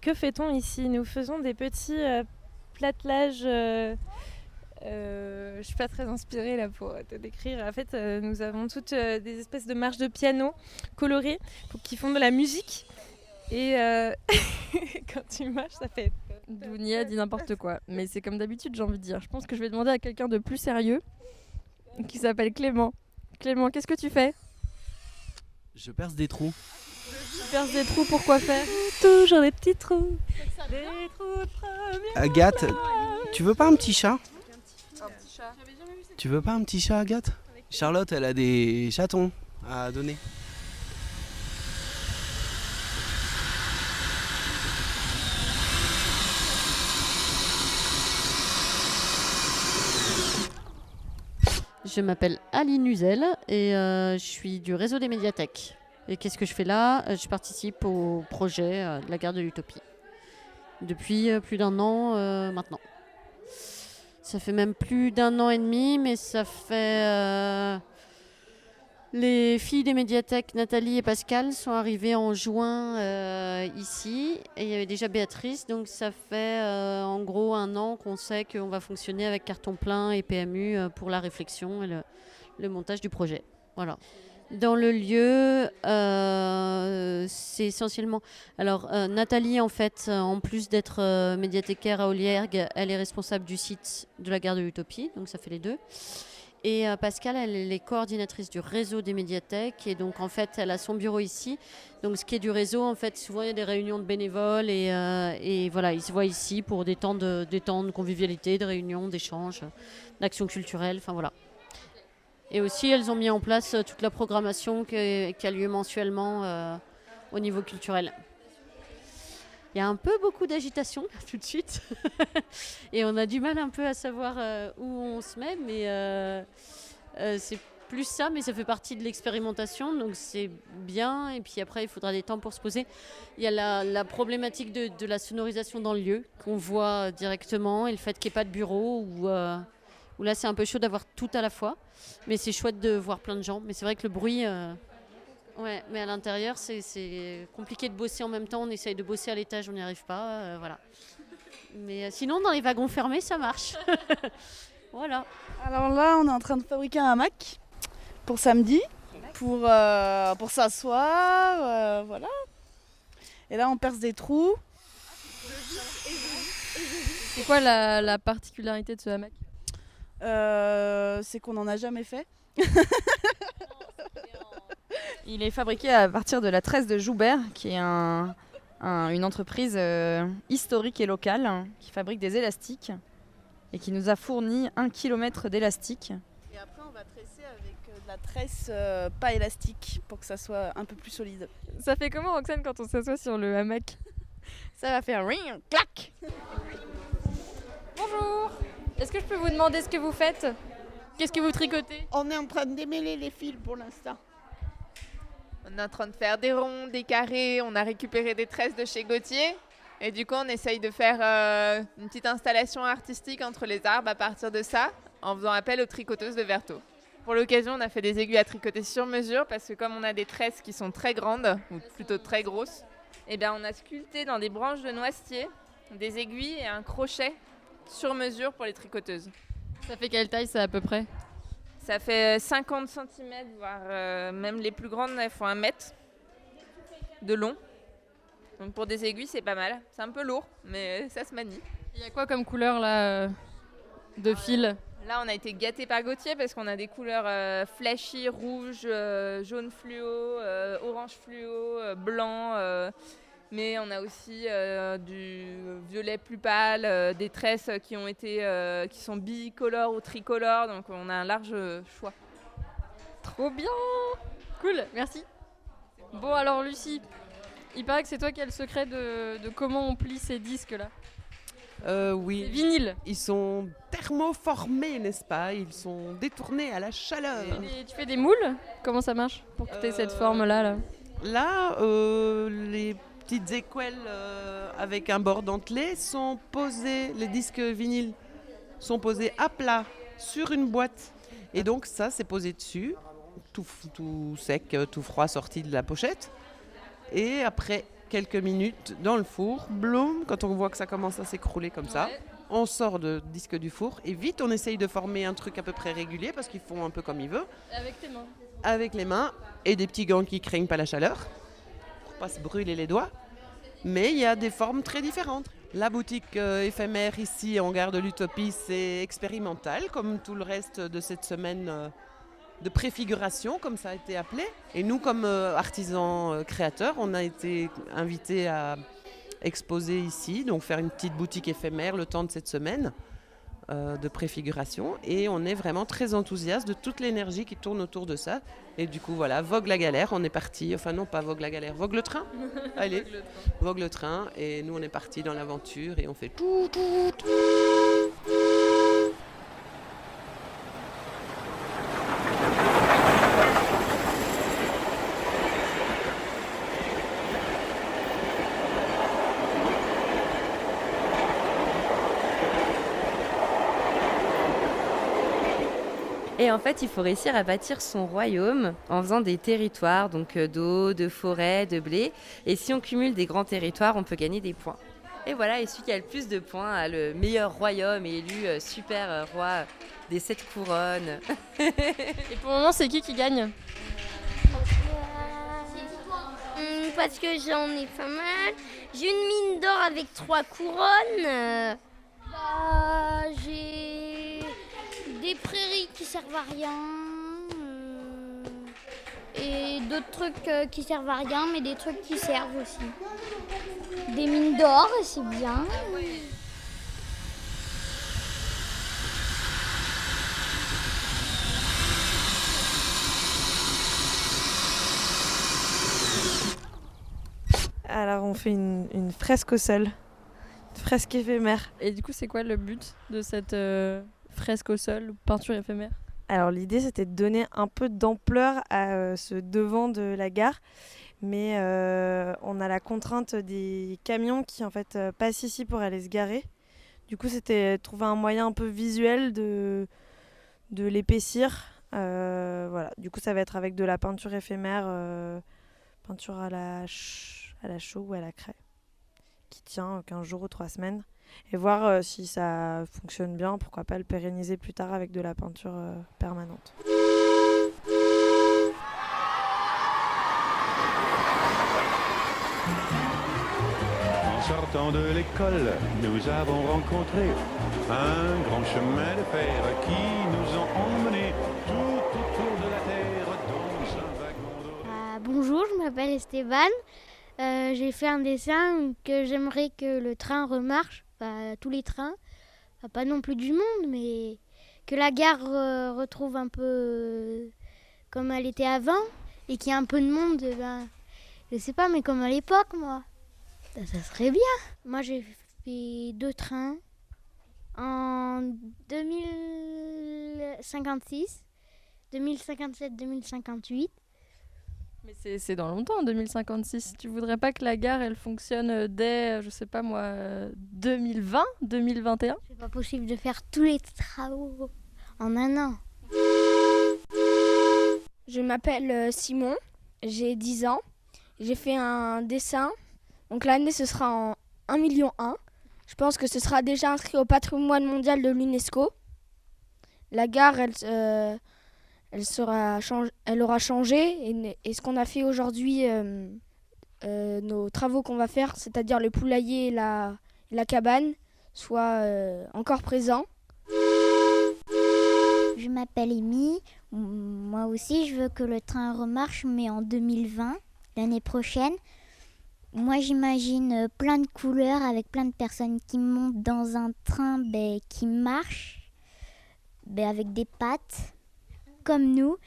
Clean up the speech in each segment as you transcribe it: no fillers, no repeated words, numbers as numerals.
que fait-on ici ? Nous faisons des petits plattelages. Je suis pas très inspirée là pour te décrire. En fait, nous avons toutes des espèces de marches de piano colorées qui font de la musique. Et quand tu marches, ça fait... Dounia dit n'importe quoi. Mais c'est comme d'habitude, j'ai envie de dire. Je pense que je vais demander à quelqu'un de plus sérieux qui s'appelle Clément. Clément, qu'est-ce que tu fais ? Je perce des trous. Tu perces des trous pour quoi faire ? Toujours des petits trous. Des trous de première. Agathe, tu veux pas un petit chat ? Tu veux pas un petit chat, Agathe ? Charlotte, elle a des chatons à donner. Je m'appelle Aline Uzel et je suis du réseau des médiathèques. Et qu'est-ce que je fais là ? Je participe au projet de la gare de l'Utopie depuis plus d'un an maintenant. Ça fait même plus d'un an et demi, mais ça fait... Les filles des médiathèques, Nathalie et Pascal, sont arrivées en juin ici. Et il y avait déjà Béatrice, donc ça fait en gros un an qu'on sait qu'on va fonctionner avec carton plein et PMU pour la réflexion et le montage du projet. Voilà. Dans le lieu, c'est essentiellement... Alors, Nathalie, en fait, en plus d'être médiathécaire à Oliergue, elle est responsable du site de la gare de l'Utopie, donc ça fait les deux. Et Pascal, elle est coordinatrice du réseau des médiathèques. Et donc, en fait, elle a son bureau ici. Donc, ce qui est du réseau, en fait, souvent, il y a des réunions de bénévoles. Et voilà, ils se voient ici pour des temps de convivialité, de réunions, d'échanges, d'actions culturelles. Enfin, voilà. Et aussi, elles ont mis en place toute la programmation qui a lieu mensuellement au niveau culturel. Il y a un peu beaucoup d'agitation tout de suite et on a du mal un peu à savoir où on se met, mais c'est plus ça, mais ça fait partie de l'expérimentation, donc c'est bien. Et puis après, il faudra des temps pour se poser. Il y a la problématique de la sonorisation dans le lieu qu'on voit directement et le fait qu'il n'y ait pas de bureau où là c'est un peu chaud d'avoir tout à la fois, mais c'est chouette de voir plein de gens. Mais c'est vrai que le bruit... Ouais, mais à l'intérieur, c'est compliqué de bosser en même temps. On essaye de bosser à l'étage, on n'y arrive pas. Voilà. Mais sinon, dans les wagons fermés, ça marche. Voilà. Alors là, on est en train de fabriquer un hamac pour samedi, pour s'asseoir. Voilà. Et là, on perce des trous. C'est quoi la particularité de ce hamac ? C'est qu'on n'en a jamais fait. Il est fabriqué à partir de la tresse de Joubert, qui est une entreprise historique et locale qui fabrique des élastiques et qui nous a fourni 1 km d'élastiques. Et après, on va tresser avec de la tresse pas élastique pour que ça soit un peu plus solide. Ça fait comment, Roxane, quand on s'assoit sur le hamac ? Ça va faire ring, clac. Bonjour. Est-ce que je peux vous demander ce que vous faites ? Qu'est-ce que vous tricotez ? On est en train de démêler les fils pour l'instant. On est en train de faire des ronds, des carrés, on a récupéré des tresses de chez Gauthier. Et du coup, on essaye de faire une petite installation artistique entre les arbres à partir de ça, en faisant appel aux tricoteuses de Vertot. Pour l'occasion, on a fait des aiguilles à tricoter sur mesure, parce que comme on a des tresses qui sont très grandes, ou plutôt très grosses, eh bien, on a sculpté dans des branches de noisetier des aiguilles et un crochet sur mesure pour les tricoteuses. Ça fait quelle taille, ça, à peu près ? Ça fait 50 cm, voire même les plus grandes, elles font 1 mètre de long. Donc pour des aiguilles, c'est pas mal. C'est un peu lourd, mais ça se manie. Il y a quoi comme couleur là de fil ? Là, on a été gâtés par Gauthier parce qu'on a des couleurs flashy, rouge, jaune fluo, orange fluo, blanc. Mais on a aussi du violet plus pâle, des tresses qui sont bicolores ou tricolores, donc on a un large choix. Trop bien ! Cool, merci. Bon alors Lucie, il paraît que c'est toi qui as le secret de comment on plie ces disques-là. Oui. Ces vinyles. Ils sont thermoformés, n'est-ce pas ? Ils sont détournés à la chaleur. Et tu fais des moules ? Comment ça marche pour que tu aies cette forme-là là ? Là, les petites équelles avec un bord dentelé sont posées, les disques vinyles sont posés à plat sur une boîte. Et donc ça, c'est posé dessus, tout sec, tout froid, sorti de la pochette. Et après, quelques minutes dans le four. Bloom, quand on voit que ça commence à s'écrouler comme ça, on sort le disque du four et vite on essaye de former un truc à peu près régulier parce qu'ils font un peu comme ils veulent. Avec tes mains. Avec les mains et des petits gants qui craignent pas la chaleur pour pas se brûler les doigts. Mais il y a des formes très différentes. La boutique éphémère ici en gare de l'Utopie, c'est expérimental comme tout le reste de cette semaine de préfiguration, comme ça a été appelé. Et nous, comme artisans créateurs, on a été invités à exposer ici, donc faire une petite boutique éphémère le temps de cette semaine de préfiguration. Et on est vraiment très enthousiaste de toute l'énergie qui tourne autour de ça. Et du coup, voilà, vogue la galère, on est parti. Enfin non, pas vogue la galère, vogue le train. Allez, vogue le train. Et nous, on est parti dans l'aventure et on fait tout. Et en fait, il faut réussir à bâtir son royaume en faisant des territoires, donc d'eau, de forêt, de blé. Et si on cumule des grands territoires, on peut gagner des points. Et voilà, et celui qui a le plus de points a le meilleur royaume et élu super roi des 7 couronnes. Et pour le moment, c'est qui gagne? Parce que j'en ai pas mal. J'ai une mine d'or avec 3 couronnes. J'ai des prairies qui servent à rien. Et d'autres trucs qui servent à rien, mais des trucs qui servent aussi. Des mines d'or, c'est bien. Alors on fait une fresque au sol, une fresque éphémère. Et du coup, c'est quoi le but de cette fresque au sol, peinture éphémère? Alors l'idée c'était de donner un peu d'ampleur à ce devant de la gare, mais on a la contrainte des camions qui en fait passent ici pour aller se garer. Du coup c'était trouver un moyen un peu visuel de l'épaissir. Voilà. Du coup ça va être avec de la peinture éphémère, peinture à la chaux ou à la craie, qui tient 15 jours ou 3 semaines. Et voir si ça fonctionne bien, pourquoi pas le pérenniser plus tard avec de la peinture permanente. En sortant de l'école, nous avons rencontré un grand chemin de fer qui nous a emmenés tout autour de la terre dans un wagon doré. Bonjour, je m'appelle Esteban. J'ai fait un dessin que j'aimerais que le train remarche, tous les trains, pas non plus du monde, mais que la gare retrouve un peu comme elle était avant et qu'il y ait un peu de monde, je sais pas, mais comme à l'époque, moi. Ça serait bien. Moi, j'ai fait 2 trains en 2056, 2057, 2058. Mais c'est dans longtemps, 2056. Tu voudrais pas que la gare, elle fonctionne dès, je sais pas moi, 2020, 2021? C'est pas possible de faire tous les travaux en un an. Je m'appelle Simon, j'ai 10 ans. J'ai fait un dessin. Donc l'année, ce sera en 1 million 1. Je pense que ce sera déjà inscrit au patrimoine mondial de l'UNESCO. La gare, elle aura changé et ce qu'on a fait aujourd'hui, nos travaux qu'on va faire, c'est-à-dire le poulailler et la cabane, soient encore présents. Je m'appelle Amy. Moi aussi, je veux que le train remarche, mais en 2020, l'année prochaine. Moi, j'imagine plein de couleurs avec plein de personnes qui montent dans un train qui marche, avec des pattes, comme nous,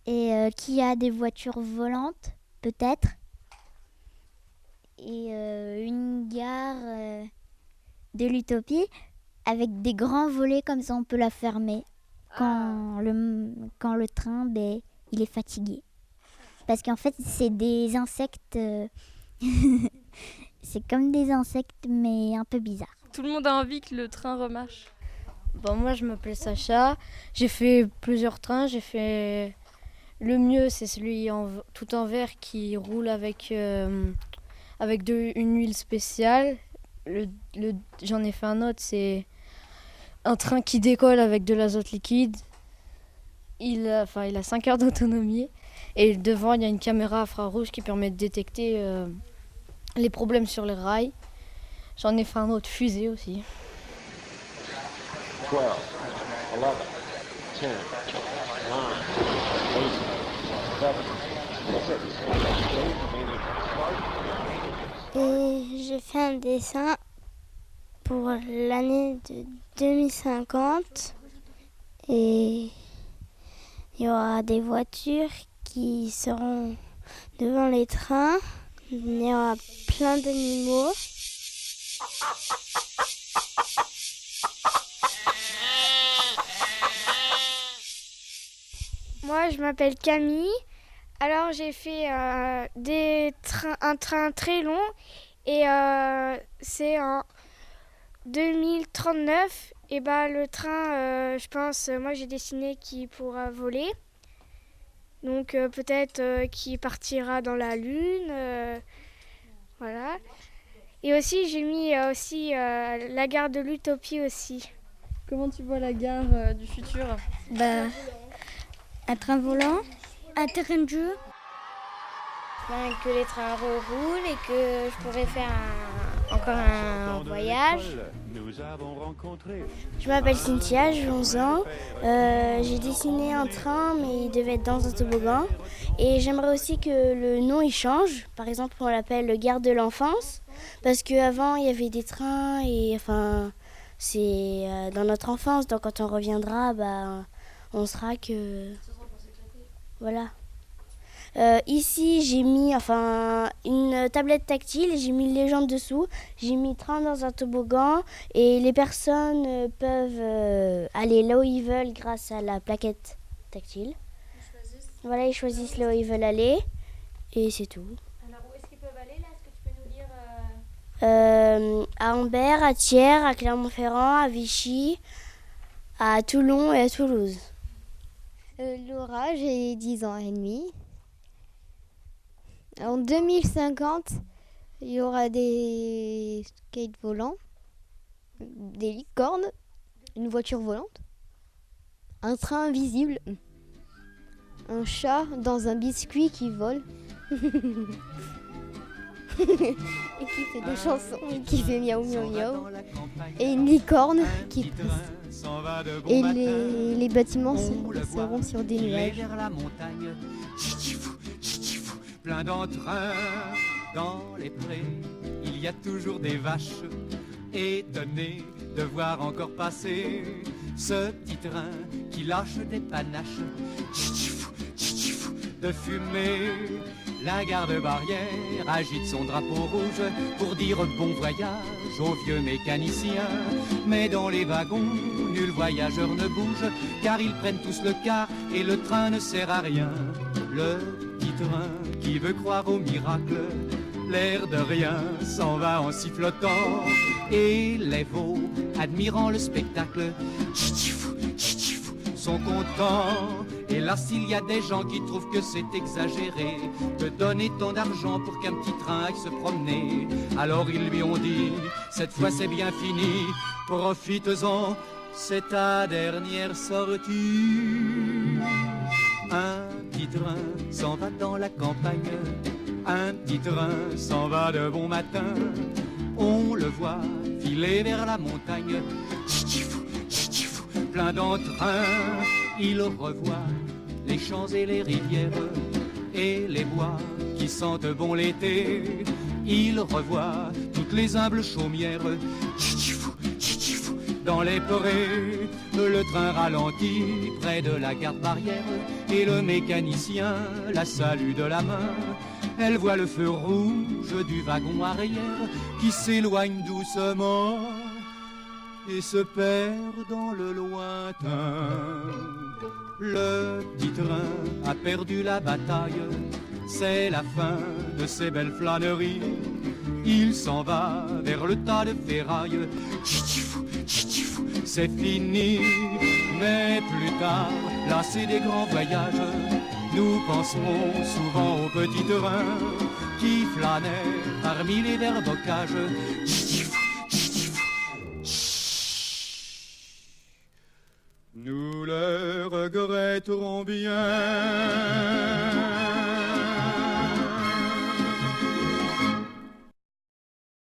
et qui a des voitures volantes, peut-être. Et une gare de l'Utopie avec des grands volets, comme ça on peut la fermer quand le train il est fatigué. Parce qu'en fait, c'est des insectes... c'est comme des insectes, mais un peu bizarres. Tout le monde a envie que le train remarche. Moi, je m'appelle Sacha. J'ai fait plusieurs trains. J'ai fait... Le mieux, c'est celui tout en verre qui roule avec avec une huile spéciale. J'en ai fait un autre, c'est un train qui décolle avec de l'azote liquide. Il a 5 heures d'autonomie. Et devant, il y a une caméra infrarouge qui permet de détecter les problèmes sur les rails. J'en ai fait un autre, fusée aussi. 12, 11, 10, 9, 8, 7, 6. Et j'ai fait un dessin pour l'année de 2050. Et il y aura des voitures qui seront devant les trains. Il y aura plein d'animaux. Moi, je m'appelle Camille. Alors, j'ai fait un train très long et c'est en 2039. Et le train, je pense, moi j'ai dessiné qu'il pourra voler. Donc peut-être qu'il partira dans la Lune. Voilà. Et aussi, j'ai mis la gare de l'Utopie aussi. Comment tu vois la gare du futur? Un train volant, un terrain de jeu. Que les trains reroulent et que je pourrais faire encore un voyage. Je m'appelle Cynthia, j'ai 11 ans. J'ai dessiné un train, mais il devait être dans un toboggan. Et j'aimerais aussi que le nom il change. Par exemple, on l'appelle le Gare de l'enfance. Parce qu'avant, il y avait des trains et c'est dans notre enfance. Donc quand on reviendra, on sera que... Voilà. Ici, j'ai mis une tablette tactile, j'ai mis les gens dessous, j'ai mis train dans un toboggan et les personnes peuvent aller là où ils veulent grâce à la plaquette tactile. Voilà, ils choisissent là où ils veulent aller et c'est tout. Alors, où est-ce qu'ils peuvent aller là? Est-ce que tu peux nous dire à Ambert, à Thiers, à Clermont-Ferrand, à Vichy, à Toulon et à Toulouse. Laura, j'ai 10 ans et demi. En 2050, il y aura des skates volants, des licornes, une voiture volante, un train invisible, un chat dans un biscuit qui vole et qui fait des chansons et qui fait miaou miaou miaou, et une licorne qui passe. Et les bâtiments seront sur des nuages. Plein d'entrain dans les prés, il y a toujours des vaches étonnées de voir encore passer ce petit train qui lâche des panaches de fumée. La garde-barrière agite son drapeau rouge pour dire bon voyage aux vieux mécaniciens. Mais dans les wagons, nul voyageur ne bouge, car ils prennent tous le car et le train ne sert à rien. Le petit train qui veut croire au miracle, l'air de rien s'en va en sifflotant. Et les veaux, admirant le spectacle, sont contents. Hélas, il y a des gens qui trouvent que c'est exagéré de donner tant d'argent pour qu'un petit train aille se promener. Alors ils lui ont dit, cette fois c'est bien fini, profites-en, c'est ta dernière sortie. Un petit train s'en va dans la campagne, un petit train s'en va de bon matin. On le voit filer vers la montagne, plein d'entrain. Il revoit les champs et les rivières et les bois qui sentent bon l'été. Il revoit toutes les humbles chaumières dans les forêts. Le train ralentit près de la garde-barrière et le mécanicien la salue de la main. Elle voit le feu rouge du wagon arrière qui s'éloigne doucement et se perd dans le lointain. Le petit train a perdu la bataille, c'est la fin de ses belles flâneries. Il s'en va vers le tas de ferraille, c'est fini. Mais plus tard, lassés des grands voyages, nous penserons souvent au petit train qui flânait parmi les verts bocages. Nous le regretterons bien.